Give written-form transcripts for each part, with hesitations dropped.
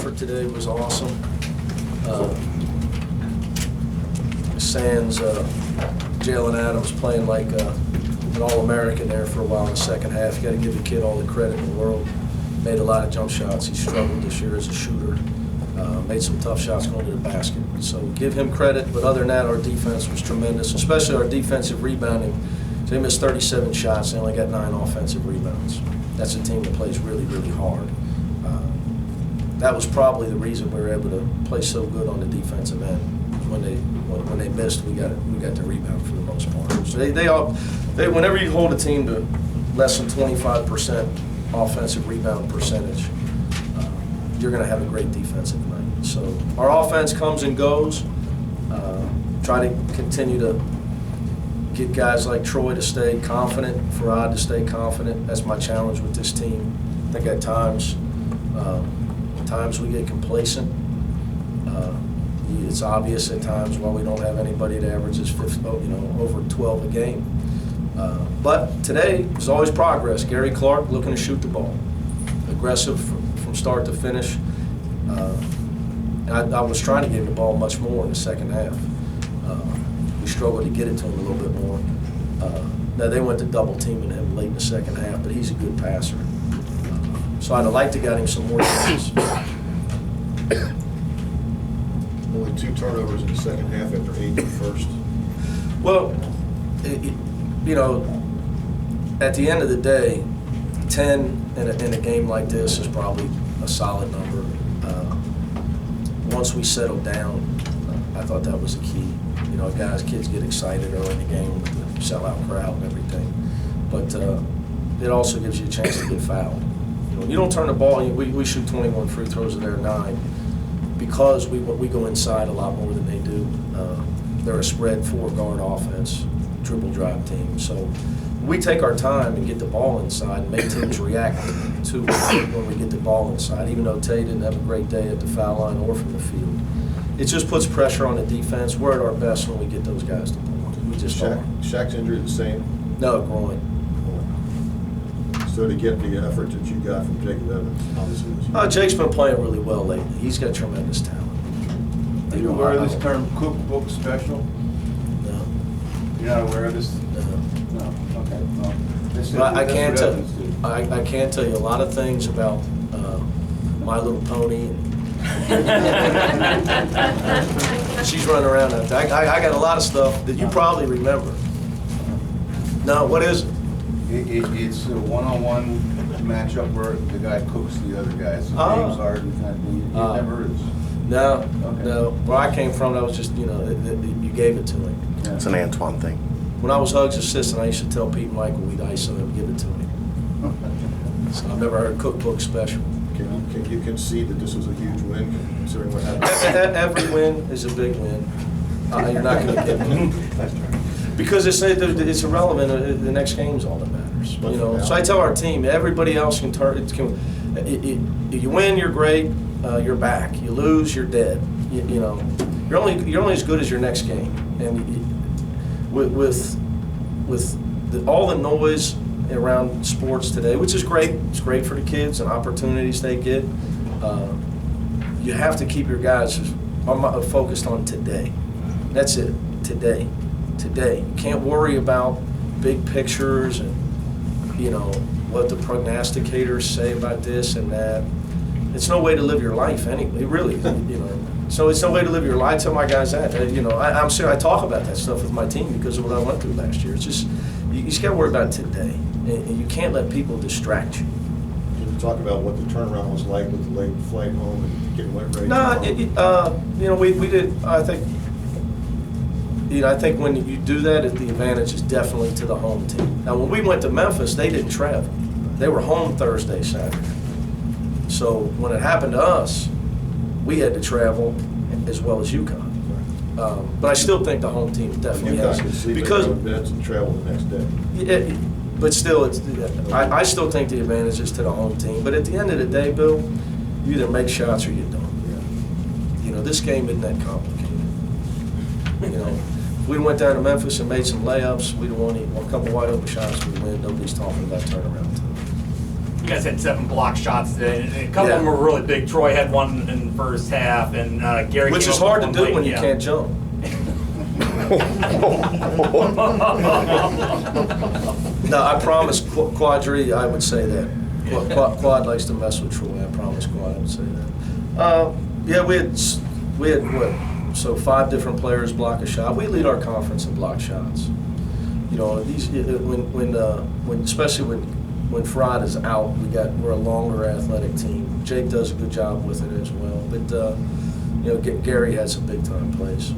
effort today was awesome. Sans Jalen Adams playing like an All-American there for a while in the second half. You got to give the kid all the credit in the world. Made a lot of jump shots. He struggled this year as a shooter. Made some tough shots going to the basket. So give him credit, but other than that, our defense was tremendous, especially our defensive rebounding. They missed 37 shots. They only got 9 offensive rebounds. That's a team that plays really, really hard. That was probably the reason we were able to play so good on the defensive end. When they missed, we got to rebound for the most part. So they whenever you hold a team to less than 25% offensive rebound percentage, you're going to have a great defensive night. So our offense comes and goes. Try to continue to get guys like Troy to stay confident, Farad to stay confident. That's my challenge with this team. I think at times we get complacent. It's obvious at times why we don't have anybody that averages over 12 a game. But today is always progress. Gary Clark looking to shoot the ball, aggressive from start to finish. I was trying to give him the ball much more in the second half. We struggled to get it to him a little bit more. Now they went to double teaming him late in the second half, but he's a good passer. So I'd have liked to get him some more chances. Only 2 turnovers in the second half after 8 in the first. Well, at the end of the day, 10 in a game like this is probably a solid number. Once we settled down, I thought that was the key. Kids get excited early in the game with the sellout crowd and everything. But it also gives you a chance to get fouled. You don't turn the ball, we shoot 21 free throws and they're 9 because we go inside a lot more than they do. They're a spread 4-guard offense, triple drive team. So we take our time and get the ball inside and make teams react to when we get the ball inside, even though Tay didn't have a great day at the foul line or from the field. It just puts pressure on the defense. We're at our best when we get those guys the ball. We just are. Shaq's injury the same? No, groin. So to get the effort that you got from Jacob Evans, obviously. Jake's been playing really well lately. He's got tremendous talent. Are you aware of this term cookbook special? No. You're not aware of this? No. No. Okay. Well, But I can't tell you a lot of things about My Little Pony. She's running around out there. I got a lot of stuff that you probably remember. No, what is it? It's a one-on-one matchup where the guy cooks the other guy. It's James Harden kind of thing. You never heard of this? No, Okay. no. Where I came from, that was just, you gave it to him. Yeah. It's an Antoine thing. When I was Hug's assistant, I used to tell Pete Michael we'd ice him and give it to me. So I've never heard cookbook special. Can you concede that this was a huge win, considering what happened? Every win is a big win. You're not going to get me. Because it's irrelevant. The next game's all that matters. So I tell our team, everybody else can turn. You win, you're great. You're back. You lose, you're dead. You're only as good as your next game. And with all the noise around sports today, which is great. It's great for the kids and opportunities they get. You have to keep your guys focused on today. That's it. Today. You can't worry about big pictures and what the prognosticators say about this and that. It's no way to live your life anyway. It really, So it's no way to live your life. I tell my guys that. I'm sure I talk about that stuff with my team because of what I went through last year. It's just you just got to worry about today, and you can't let people distract you. Can you talk about what the turnaround was like with the late flight home and getting ready? No, we did. I think when you do that, the advantage is definitely to the home team. Now, when we went to Memphis, they didn't travel. They were home Thursday, Saturday. So when it happened to us, we had to travel as well as UConn. But I still think the home team definitely has because beds and travel the next day. But still, I still think the advantage is to the home team. But at the end of the day, Bill, you either make shots or you don't. This game isn't that complicated. If we went down to Memphis and made some layups, we'd have won a couple wide open shots, we'd win. Nobody's talking about turnaround time. You guys had 7 block shots today. And a couple of them were really big. Troy had one in the first half, and Gary. Which came is up hard with to one do when late, you yeah. can't jump. No, I promise Quadri, I would say that. Quad likes to mess with Troy. I promise Quad, I would say that. Yeah, we had what? So 5 different players block a shot. We lead our conference in block shots. You know, these when especially when Fraud is out, we're a longer athletic team. Jake does a good job with it as well. But you know, Gary has some big time plays.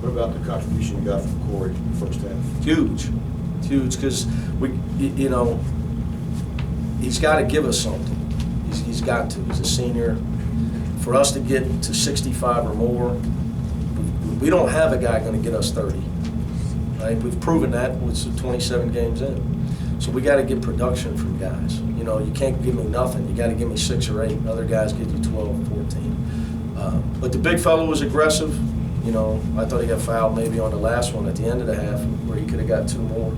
What about the contribution you got from Corey in the first half? Huge, because you know, he's got to give us something. He's got to. He's a senior. For us to get to 65 or more, we don't have a guy going to get us 30. Right? We've proven that with 27 games in. So we got to get production from guys. You know, you can't give me nothing. You got to give me 6 or 8. Other guys give you 12, 14. But the big fellow was aggressive. You know, I thought he got fouled maybe on the last one at the end of the half where he could have got 2 more.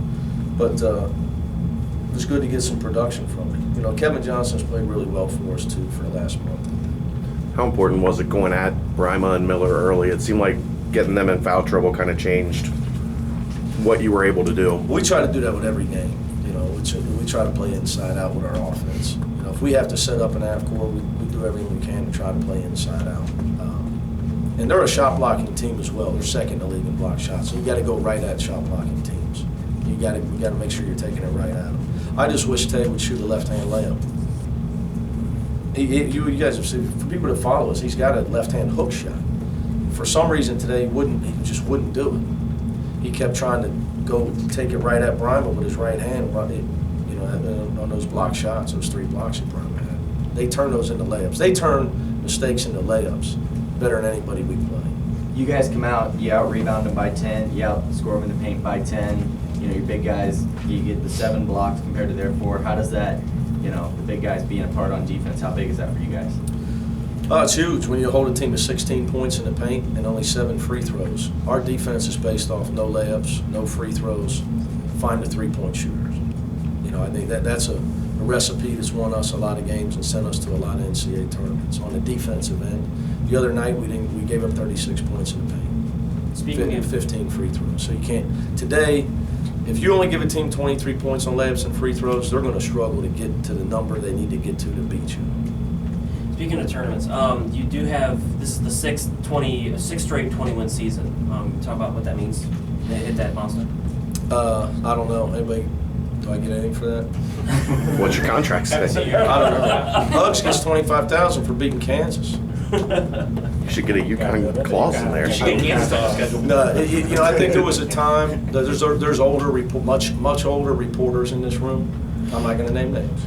But it was good to get some production from him. You know, Kevin Johnson's played really well for us too for the last month. How important was it going at Brima and Miller early? It seemed like getting them in foul trouble kind of changed what you were able to do. We try to do that with every game. You know, we try to play inside out with our offense. You know, if we have to set up an half court, we do everything we can to try to play inside out. And they're a shot blocking team as well. They're second in the league in block shots. So you got to go right at shot blocking teams. You got to make sure you're taking it right at them. I just wish Tay would shoot a left-hand layup. You guys have seen, for people that follow us, he's got a left-hand hook shot. For some reason today, he just wouldn't do it. He kept trying to go take it right at Brima with his right hand, you know, on those block shots, those 3 blocks that Brima had. They turn those into layups. They turn mistakes into layups better than anybody we play. You guys come out, you out-rebound them by 10, you outscore them in the paint by 10. You know, your big guys, you get the 7 blocks compared to their 4. How does that, you know, the big guys being a part on defense, how big is that for you guys? It's huge when you hold a team to 16 points in the paint and only 7 free throws. Our defense is based off no layups, no free throws, find the 3-point shooters. You know, I think that's a recipe that's won us a lot of games and sent us to a lot of NCAA tournaments. On the defensive end, the other night we gave up 36 points in the paint. Speaking of 15 free throws. So you can't today. If you only give a team 23 points on layups and free throws, they're going to struggle to get to the number they need to get to beat you. Speaking of tournaments, you do have, this is the sixth straight 20-win season. Talk about what that means to hit that milestone. I don't know. Anybody, do I get anything for that? What's your contract say? I don't know. Hugs gets $25,000 for beating Kansas. You should get a UConn clause in there. No, you know, I think there was a time. There's older, much older reporters in this room. I'm not going to name names.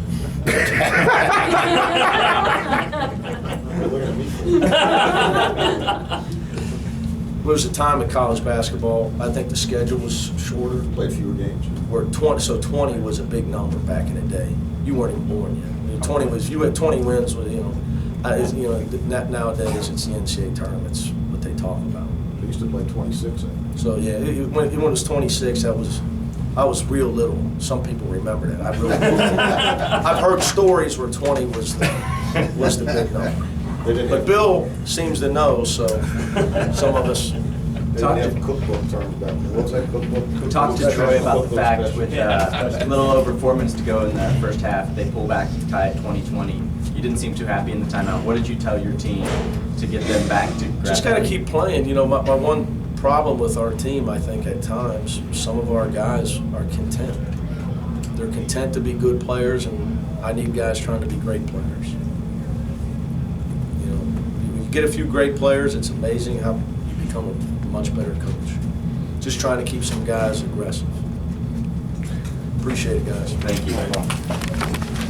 There was a time in college basketball, I think the schedule was shorter. Played fewer games. Where 20 was a big number back in the day. You weren't even born yet. I mean, 20 was, you had 20 wins with, nowadays it's the NCAA tournaments, what they talk about. They used to play 26, I think. So yeah, when it was 26, I was real little. Some people remember that. I've heard stories where 20 was the big number. But Bill seems to know, so some of us. They didn't have cookbook terms back then. What was that cookbook? Talk to Troy about the fact with a little over 4 minutes to go in the first half, they pull back to tie at 20-20. You didn't seem too happy in the timeout. What did you tell your team to get them back to grab Just got to that? keep playing. You know, my one problem with our team, I think at times, some of our guys are content. They're content to be good players, and I need guys trying to be great players. You know, when you get a few great players, it's amazing how you become a much better coach. Just trying to keep some guys aggressive. Appreciate it, guys. Thank you.